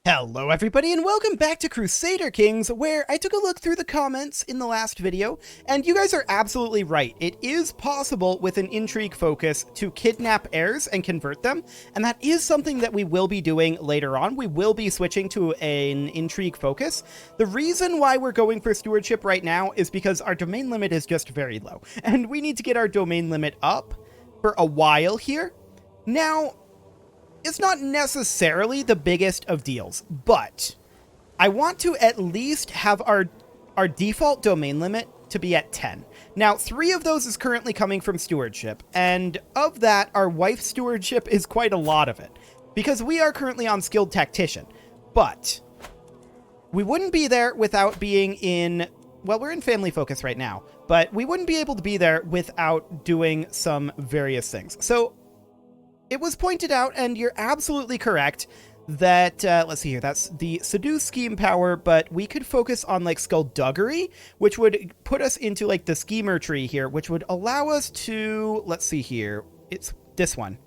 Hello everybody and welcome back to Crusader Kings, where I took a look through the comments in the last video, and you guys are absolutely right. It is possible with an intrigue focus to kidnap heirs and convert them, and that is something that we will be doing later on. We will be switching to an intrigue focus. The reason why we're going for stewardship right now is because our domain limit is just very low, and we need to get our domain limit up for a while here. Now, it's not necessarily the biggest of deals, but I want to at least have our default domain limit to be at 10. Now, 3 of those is currently coming from stewardship, and of that, our wife stewardship is quite a lot of it, because we are currently on skilled tactician, but we wouldn't be there without being in, well, we're in family focus right now, but we wouldn't be able to be there without doing some various things. So it was pointed out, and you're absolutely correct, that, let's see here, that's the seduce scheme power, but we could focus on, like, skullduggery, which would put us into, like, the schemer tree here, which would allow us to, let's see here, it's this one.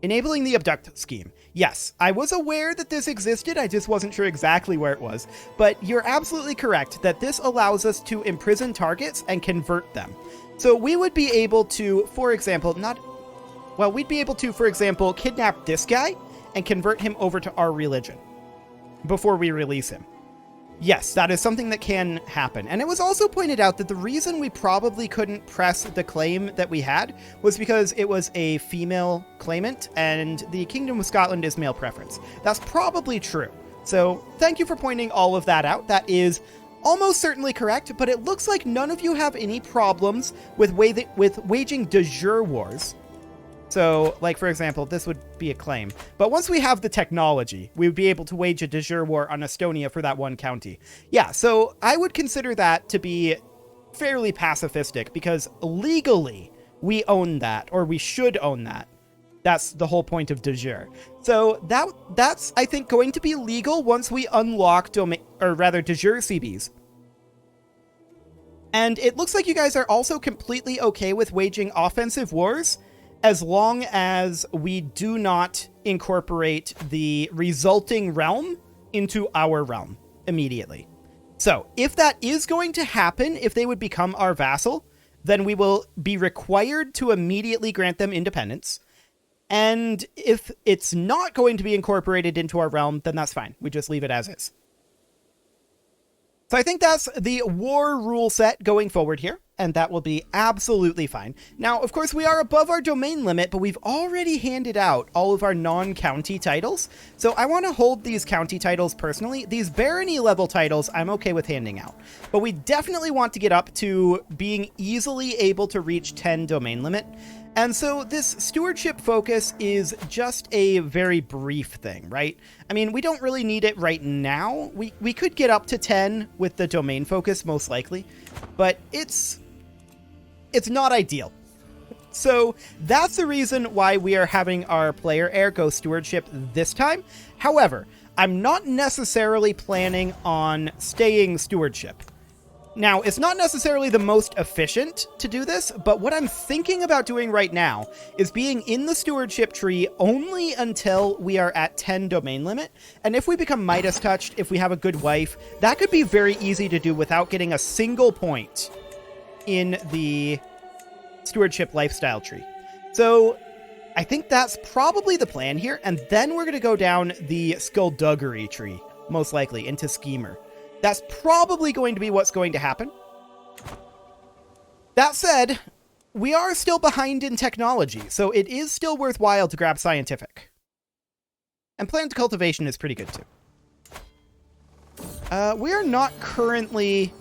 Enabling the abduct scheme. Yes, I was aware that this existed, I just wasn't sure exactly where it was, but you're absolutely correct that this allows us to imprison targets and convert them. So we would be able to, for example, we'd be able to, for example, kidnap this guy and convert him over to our religion before we release him. Yes, that is something that can happen. And it was also pointed out that the reason we probably couldn't press the claim that we had was because it was a female claimant and the Kingdom of Scotland is male preference. That's probably true. So thank you for pointing all of that out. That is almost certainly correct, but it looks like none of you have any problems with waging de jure wars. So, like, for example, this would be a claim. But once we have the technology, we would be able to wage a de jure war on Estonia for that one county. Yeah, so I would consider that to be fairly pacifistic, because legally we own that, or we should own that. That's the whole point of de jure. So that's, I think, going to be legal once we unlock de jure CBs. And it looks like you guys are also completely okay with waging offensive wars, as long as we do not incorporate the resulting realm into our realm immediately. So if that is going to happen, if they would become our vassal, then we will be required to immediately grant them independence. And if it's not going to be incorporated into our realm, then that's fine. We just leave it as is. So I think that's the war rule set going forward here, and that will be absolutely fine. Now, of course, we are above our domain limit, but we've already handed out all of our non-county titles, so I want to hold these county titles personally. These barony level titles, I'm okay with handing out, but we definitely want to get up to being easily able to reach 10 domain limit. And so this stewardship focus is just a very brief thing, right? I mean, we don't really need it right now. We could get up to 10 with the domain focus, most likely, but it's not ideal. So that's the reason why we are having our player heir go stewardship this time. However, I'm not necessarily planning on staying stewardship. Now, it's not necessarily the most efficient to do this, but what I'm thinking about doing right now is being in the stewardship tree only until we are at 10 domain limit. And if we become Midas touched, if we have a good wife, that could be very easy to do without getting a single point in the stewardship lifestyle tree. So I think that's probably the plan here. And then we're going to go down the skullduggery tree, most likely, into schemer. That's probably going to be what's going to happen. That said, we are still behind in technology, so it is still worthwhile to grab scientific. And plant cultivation is pretty good too. We are not currently...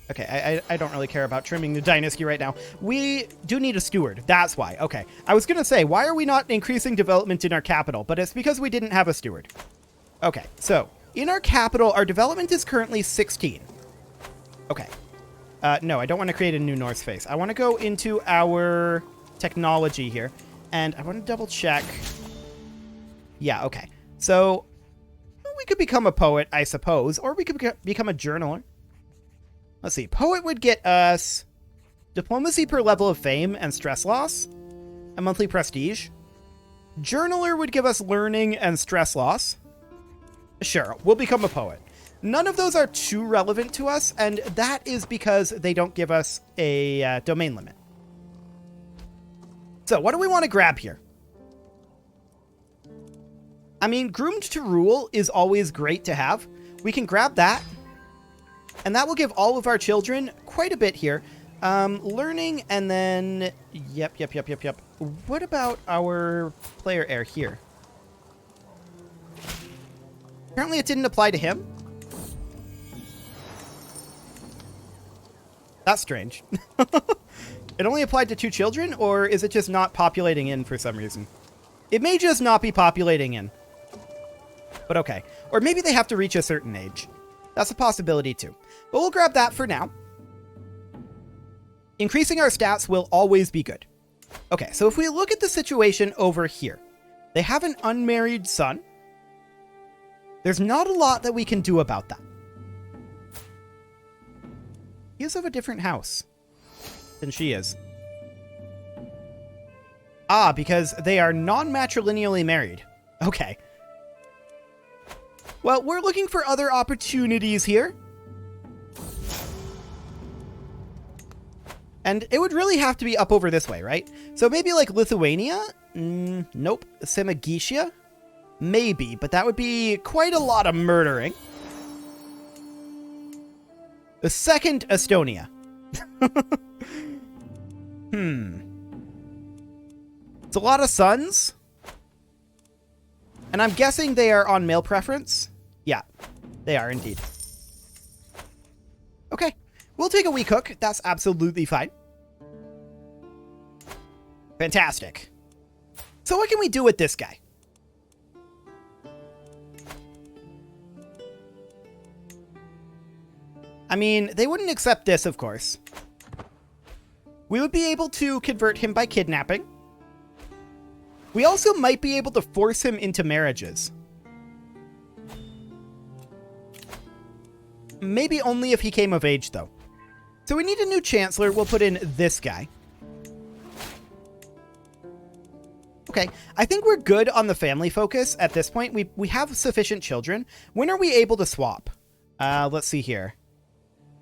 Okay, I don't really care about trimming the dynasty right now. We do need a steward. That's why. Okay. I was going to say, why are we not increasing development in our capital? But it's because we didn't have a steward. Okay, so in our capital, our development is currently 16. Okay. No, I don't want to create a new north face. I want to go into our technology here, and I want to double check. Yeah, okay. So we could become a poet, I suppose, or we could become a journaler. Let's see. Poet would get us diplomacy per level of fame and stress loss, and monthly prestige. Journaler would give us learning and stress loss. Sure, we'll become a poet. None of those are too relevant to us, and that is because they don't give us a domain limit. So what do we want to grab here? I mean, groomed to rule is always great to have. We can grab that, and that will give all of our children quite a bit here. Learning, and then... Yep. What about our player heir here? Apparently it didn't apply to him. That's strange. It only applied to 2 children, or is it just not populating in for some reason? It may just not be populating in. But okay. Or maybe they have to reach a certain age. That's a possibility too. But we'll grab that for now. Increasing our stats will always be good. Okay, so if we look at the situation over here, they have an unmarried son. There's not a lot that we can do about that. He is of a different house than she is. Ah, because they are non-matrilineally married. Okay. Well, we're looking for other opportunities here. And it would really have to be up over this way, right? So maybe like Lithuania? Nope. Semagitia? Maybe, but that would be quite a lot of murdering. The second Estonia. It's a lot of sons. And I'm guessing they are on male preference. Yeah, they are indeed. Okay, we'll take a wee cook. That's absolutely fine. Fantastic. So what can we do with this guy? I mean, they wouldn't accept this, of course. We would be able to convert him by kidnapping. We also might be able to force him into marriages. Maybe only if he came of age, though. So we need a new chancellor. We'll put in this guy. Okay, I think we're good on the family focus at this point. We have sufficient children. When are we able to swap? Let's see here.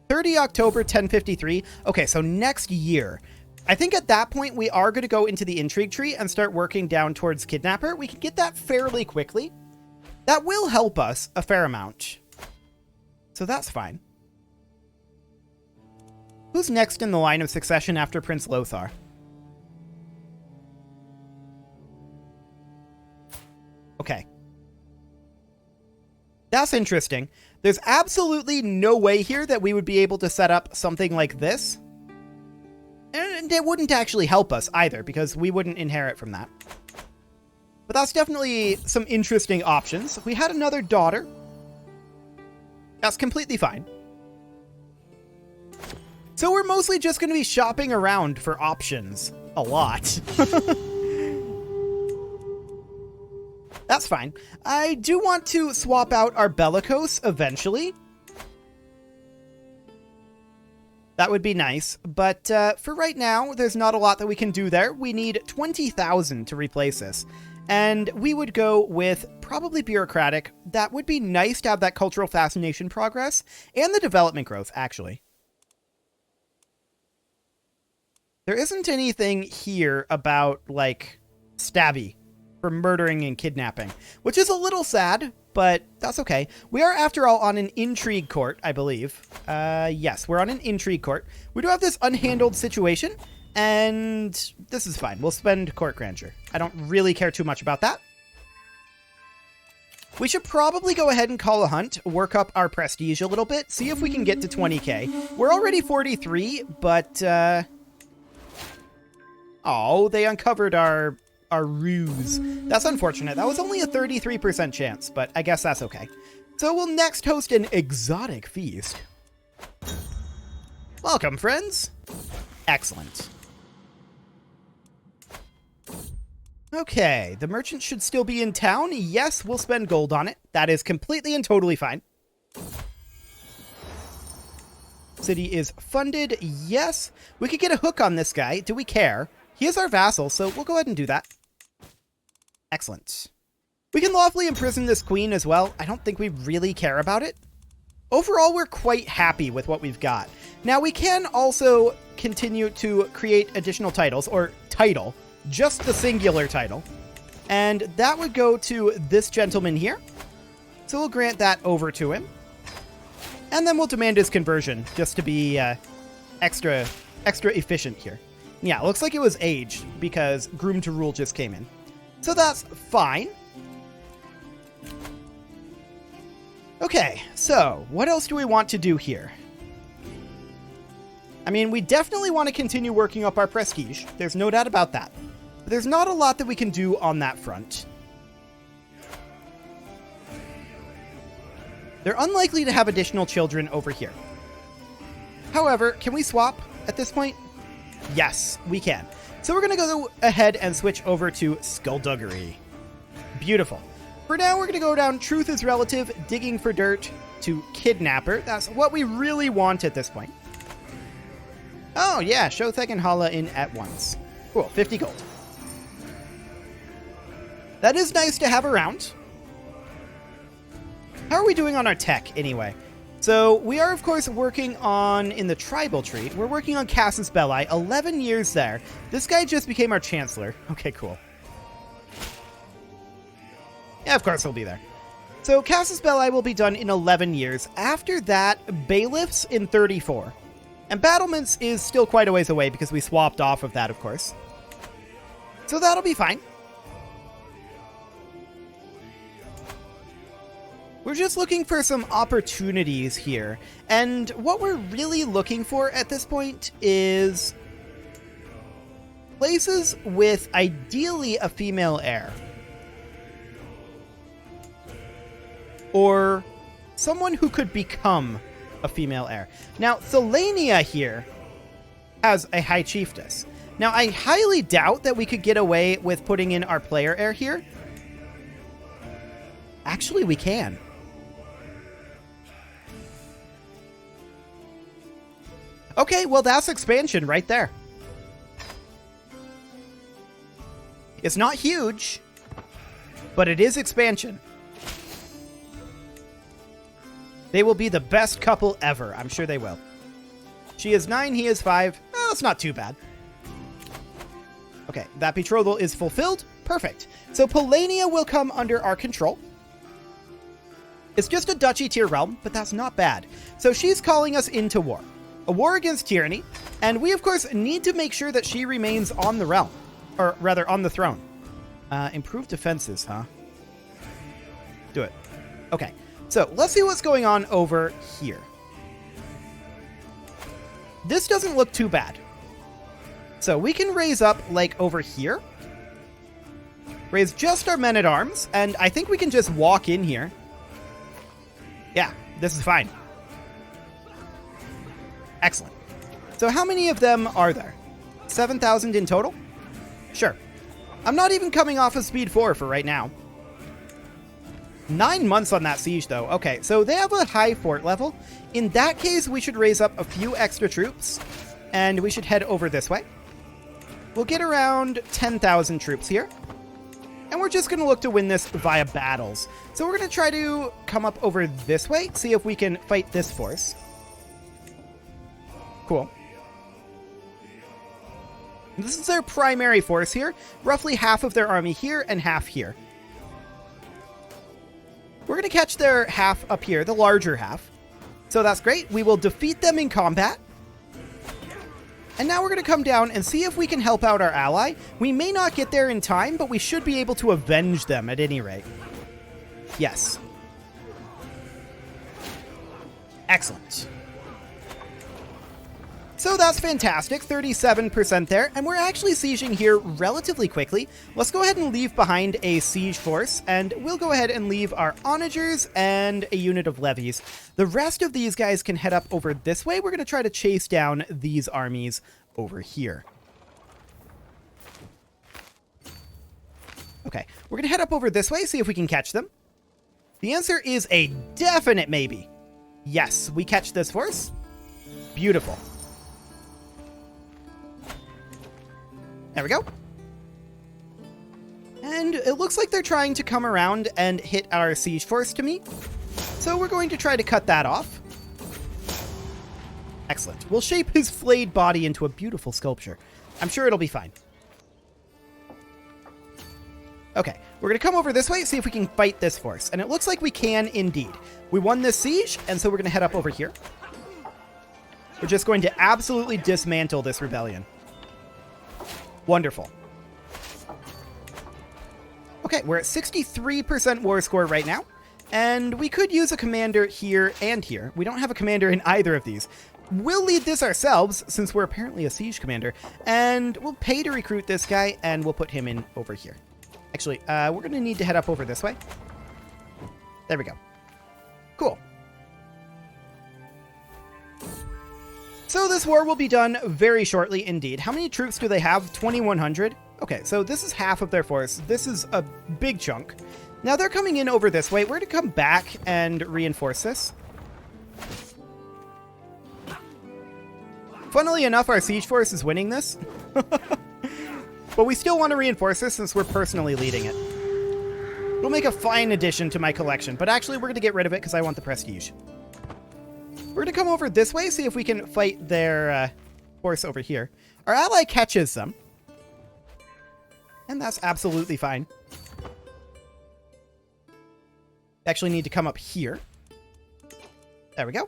30 October, 1053. Okay, so next year. I think at that point, we are going to go into the intrigue tree and start working down towards Kidnapper. We can get that fairly quickly. That will help us a fair amount. So that's fine. Who's next in the line of succession after Prince Lothar? Okay. That's interesting. There's absolutely no way here that we would be able to set up something like this. And it wouldn't actually help us either, because we wouldn't inherit from that. But that's definitely some interesting options. We had another daughter. That's completely fine. So we're mostly just going to be shopping around for options. A lot. That's fine. I do want to swap out our Bellicose eventually. That would be nice, but for right now, there's not a lot that we can do there. We need 20,000 to replace this, and we would go with probably bureaucratic. That would be nice to have that cultural fascination progress, and the development growth, actually. There isn't anything here about, like, stabby for murdering and kidnapping, which is a little sad, but that's okay. We are, after all, on an intrigue court, I believe. Yes, we're on an intrigue court. We do have this unhandled situation, and this is fine. We'll spend court grandeur. I don't really care too much about that. We should probably go ahead and call a hunt, work up our prestige a little bit, see if we can get to 20k. We're already 43, but, oh, they uncovered our ruse. That's unfortunate. That was only a 33% chance, but I guess that's okay. So we'll next host an exotic feast. Welcome, friends. Excellent. Okay, the merchant should still be in town. Yes, we'll spend gold on it. That is completely and totally fine. City is funded. Yes, we could get a hook on this guy. Do we care? He is our vassal, so we'll go ahead and do that. Excellent. We can lawfully imprison this queen as well. I don't think we really care about it. Overall, we're quite happy with what we've got. Now, we can also continue to create additional titles, or title, just the singular title. And that would go to this gentleman here. So we'll grant that over to him. And then we'll demand his conversion, just to be extra efficient here. Yeah, looks like it was aged, because Groom to Rule just came in. So that's fine. Okay, so what else do we want to do here? I mean, we definitely want to continue working up our prestige. There's no doubt about that. But there's not a lot that we can do on that front. They're unlikely to have additional children over here. However, can we swap at this point? Yes, we can. So we're going to go ahead and switch over to Skullduggery. Beautiful. For now, we're going to go down Truth is Relative, Digging for Dirt, to Kidnapper. That's what we really want at this point. Oh, yeah, Shothek and Hala in at once. Cool, 50 gold. That is nice to have around. How are we doing on our tech, anyway? So, we are, of course, working on, in the tribal tree, we're working on Casus Belli, 11 years there. This guy just became our Chancellor. Okay, cool. Yeah, of course he'll be there. So, Casus Belli will be done in 11 years. After that, Bailiffs in 34. And Battlements is still quite a ways away because we swapped off of that, of course. So that'll be fine. We're just looking for some opportunities here. And what we're really looking for at this point is places with ideally a female heir. Or someone who could become a female heir. Now, Thelania here has a High Chiefess. Now, I highly doubt that we could get away with putting in our player heir here. Actually, we can. Okay, well, that's expansion right there. It's not huge, but it is expansion. They will be the best couple ever. I'm sure they will. She is 9, he is 5. Oh, that's not too bad. Okay, that betrothal is fulfilled. Perfect. So Polania will come under our control. It's just a duchy tier realm, but that's not bad. So she's calling us into war. A war against tyranny. And we, of course, need to make sure that she remains on the realm. Or rather, on the throne. Improve defenses, huh? Do it. Okay. So, let's see what's going on over here. This doesn't look too bad. So, we can raise up, like, over here. Raise just our men-at-arms, and I think we can just walk in here. Yeah, this is fine. Excellent. So, how many of them are there? 7,000 in total? Sure. I'm not even coming off of speed 4 for right now. 9 months on that siege, though. Okay, so they have a high fort level. In that case, we should raise up a few extra troops, and we should head over this way. We'll get around 10,000 troops here, and we're just going to look to win this via battles. So we're going to try to come up over this way, see if we can fight this force. Cool. This is their primary force here. Roughly half of their army here and half here. We're going to catch their half up here, the larger half. So that's great. We will defeat them in combat. And now we're going to come down and see if we can help out our ally. We may not get there in time, but we should be able to avenge them at any rate. Yes. Excellent. So that's fantastic, 37% there, and we're actually sieging here relatively quickly. Let's go ahead and leave behind a siege force, and we'll go ahead and leave our onagers and a unit of levies. The rest of these guys can head up over this way. We're going to try to chase down these armies over here. Okay, we're going to head up over this way, see if we can catch them. The answer is a definite maybe. Yes, we catch this force. Beautiful. There we go. And it looks like they're trying to come around and hit our siege force to me. So we're going to try to cut that off. Excellent. We'll shape his flayed body into a beautiful sculpture. I'm sure it'll be fine. Okay, we're going to come over this way, see if we can fight this force. And it looks like we can indeed. We won this siege, and so we're going to head up over here. We're just going to absolutely dismantle this rebellion. Wonderful. Okay, we're at 63% war score right now. And we could use a commander here and here. We don't have a commander in either of these. We'll lead this ourselves, since we're apparently a siege commander. And we'll pay to recruit this guy, and we'll put him in over here. Actually, we're going to need to head up over this way. There we go. Cool. So this war will be done very shortly indeed. How many troops do they have? 2,100? Okay, so this is half of their force. This is a big chunk. Now they're coming in over this way. We're going to come back and reinforce this. Funnily enough, our siege force is winning this. But we still want to reinforce this since we're personally leading it. It'll make a fine addition to my collection, but actually we're going to get rid of it because I want the prestige. We're going to come over this way, see if we can fight their force over here. Our ally catches them. And that's absolutely fine. Actually need to come up here. There we go.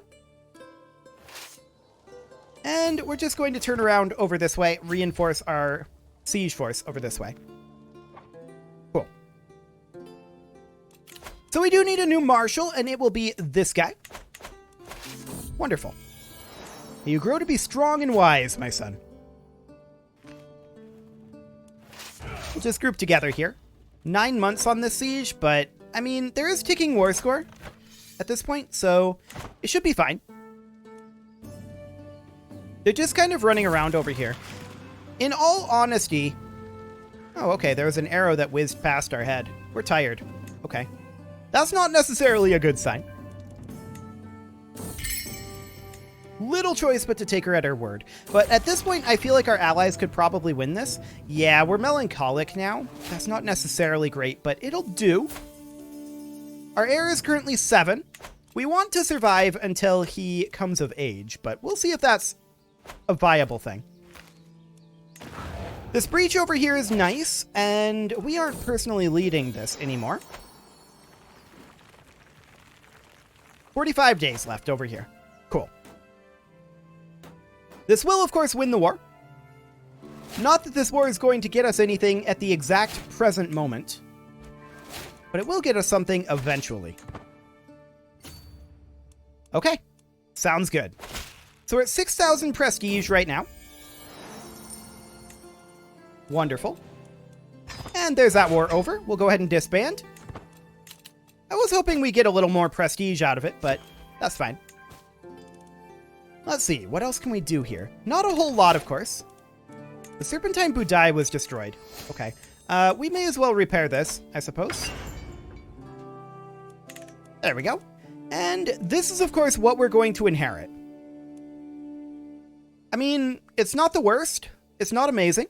And we're just going to turn around over this way, reinforce our siege force over this way. Cool. So we do need a new marshal, and it will be this guy. Wonderful. You grow to be strong and wise, my son. We'll just group together here. 9 months on this siege, but, I mean, there is ticking war score at this point, so it should be fine. They're just kind of running around over here. In all honesty... Oh, okay, there was an arrow that whizzed past our head. We're tired. Okay. That's not necessarily a good sign. Little choice but to take her at her word. But at this point, I feel like our allies could probably win this. Yeah, we're melancholic now. That's not necessarily great, but it'll do. Our heir is currently 7. We want to survive until he comes of age, but we'll see if that's a viable thing. This breach over here is nice, and we aren't personally leading this anymore. 45 days left over here. Cool. This will, of course, win the war. Not that this war is going to get us anything at the exact present moment, but it will get us something eventually. Okay, sounds good. So we're at 6,000 prestige right now. Wonderful. And there's that war over. We'll go ahead and disband. I was hoping we get a little more prestige out of it, but that's fine. Let's see, what else can we do here? Not a whole lot, of course. The Serpentine Budai was destroyed. Okay. We may as well repair this, I suppose. There we go. And this is, of course, what we're going to inherit. I mean, it's not the worst. It's not amazing.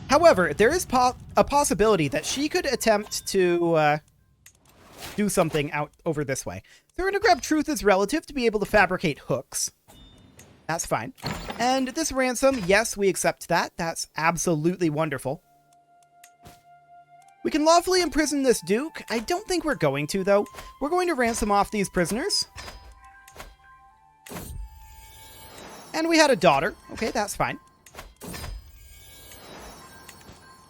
However, there is a possibility that she could attempt to do something out over this way. So we're going to grab Truth is Relative to be able to fabricate hooks. That's fine. And this ransom, yes, we accept that. That's absolutely wonderful. We can lawfully imprison this Duke. I don't think we're going to, though. We're going to ransom off these prisoners. And we had a daughter. Okay, that's fine.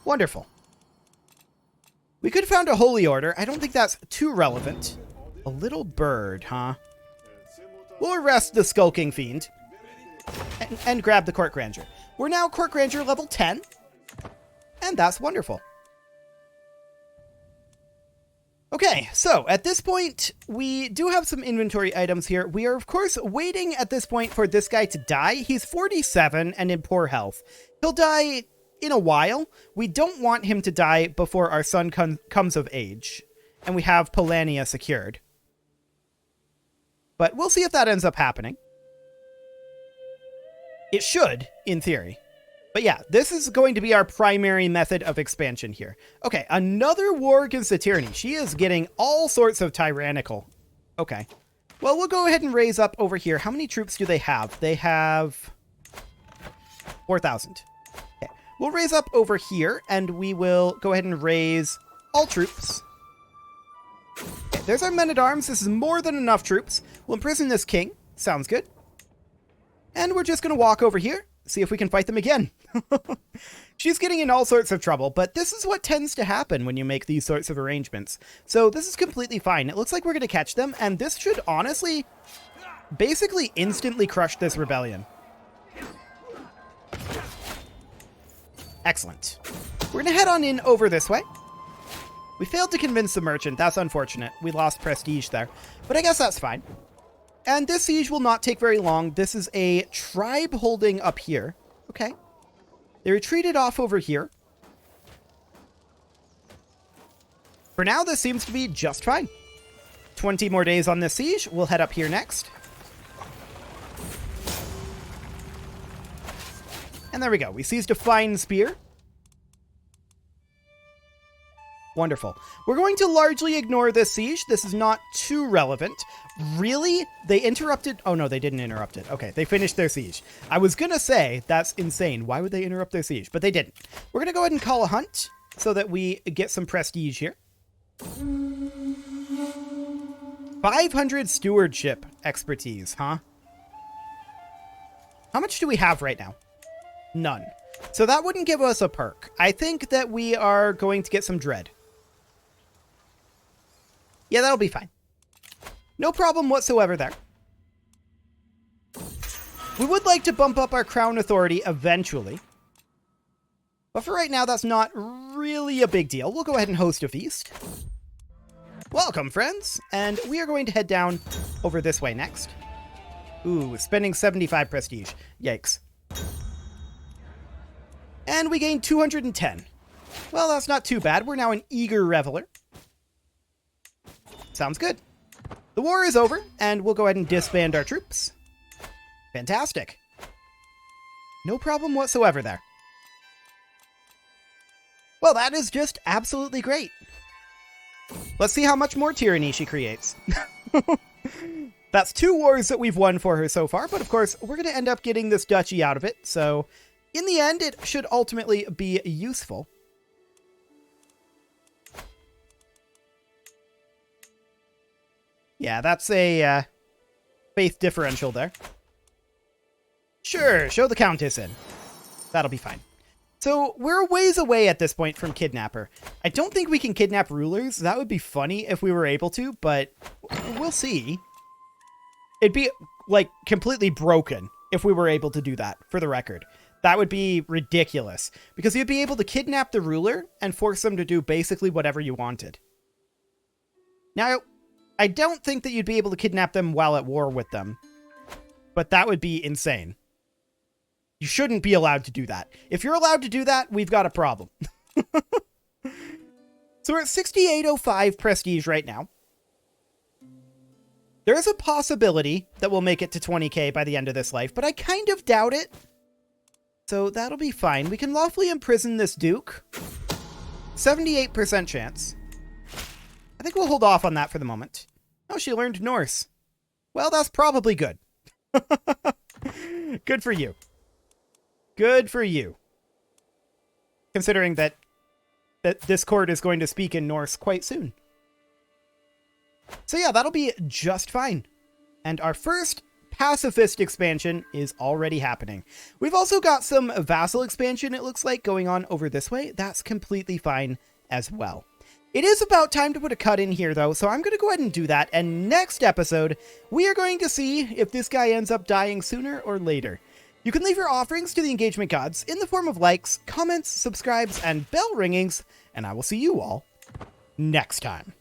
Wonderful. We could have found a holy order. I don't think that's too relevant. A little bird, huh? We'll arrest the skulking fiend. And grab the court grandeur. We're now court grandeur level 10. And that's wonderful. Okay, so at this point, we do have some inventory items here. We are, of course, waiting at this point for this guy to die. He's 47 and in poor health. He'll die in a while. We don't want him to die before our son comes of age. And we have Polania secured. But we'll see if that ends up happening. It should, in theory. But yeah, this is going to be our primary method of expansion here. Okay, another war against the tyranny. She is getting all sorts of tyrannical. Okay. Well, we'll go ahead and raise up over here. How many troops do they have? They have 4,000. Okay. We'll raise up over here, and we will go ahead and raise all troops. Okay, there's our men-at-arms. This is more than enough troops. We'll imprison this king. Sounds good. And we're just going to walk over here, see if we can fight them again. She's getting in all sorts of trouble, but this is what tends to happen when you make these sorts of arrangements. So this is completely fine. It looks like we're going to catch them, and this should honestly basically instantly crush this rebellion. Excellent. We're going to head on in over this way. We failed to convince the merchant. That's unfortunate. We lost prestige there, but I guess that's fine. And this siege will not take very long. This is a tribe holding up here. Okay. They retreated off over here. For now, this seems to be just fine. 20 more days on this siege. We'll head up here next. And there we go. We seized a fine spear. Wonderful. We're going to largely ignore this siege. This is not too relevant. Really? They interrupted? Oh, no, they didn't interrupt it. Okay, they finished their siege. I was going to say, that's insane. Why would they interrupt their siege? But they didn't. We're going to go ahead and call a hunt so that we get some prestige here. 500 stewardship expertise, huh? How much do we have right now? None. So that wouldn't give us a perk. I think that we are going to get some dread. Yeah, that'll be fine. No problem whatsoever there. We would like to bump up our crown authority eventually. But for right now, that's not really a big deal. We'll go ahead and host a feast. Welcome, friends. And we are going to head down over this way next. Ooh, spending 75 prestige. Yikes. And we gained 210. Well, that's not too bad. We're now an eager reveler. Sounds good. The war is over, and we'll go ahead and disband our troops. Fantastic. No problem whatsoever there. Well, that is just absolutely great. Let's see how much more tyranny she creates. That's 2 wars that we've won for her so far, but of course, we're going to end up getting this duchy out of it, so in the end, it should ultimately be useful. Yeah, that's a faith differential there. Sure, show the Countess in. That'll be fine. So we're a ways away at this point from Kidnapper. I don't think we can kidnap rulers. That would be funny if we were able to, but we'll see. It'd be, like, completely broken if we were able to do that, for the record. That would be ridiculous, because you'd be able to kidnap the ruler and force them to do basically whatever you wanted. Now, I don't think that you'd be able to kidnap them while at war with them, but that would be insane. You shouldn't be allowed to do that. If you're allowed to do that, we've got a problem. So we're at 6805 prestige right now. There is a possibility that we'll make it to 20k by the end of this life, but I kind of doubt it. So that'll be fine. We can lawfully imprison this duke. 78% chance. I think we'll hold off on that for the moment. Oh, she learned Norse. Well, that's probably good. Good for you. Good for you. Considering that this court is going to speak in Norse quite soon. So yeah, that'll be just fine. And our first pacifist expansion is already happening. We've also got some vassal expansion, it looks like, going on over this way. That's completely fine as well. It is about time to put a cut in here, though, so I'm going to go ahead and do that, and next episode, we are going to see if this guy ends up dying sooner or later. You can leave your offerings to the engagement gods in the form of likes, comments, subscribes, and bell ringings, and I will see you all next time.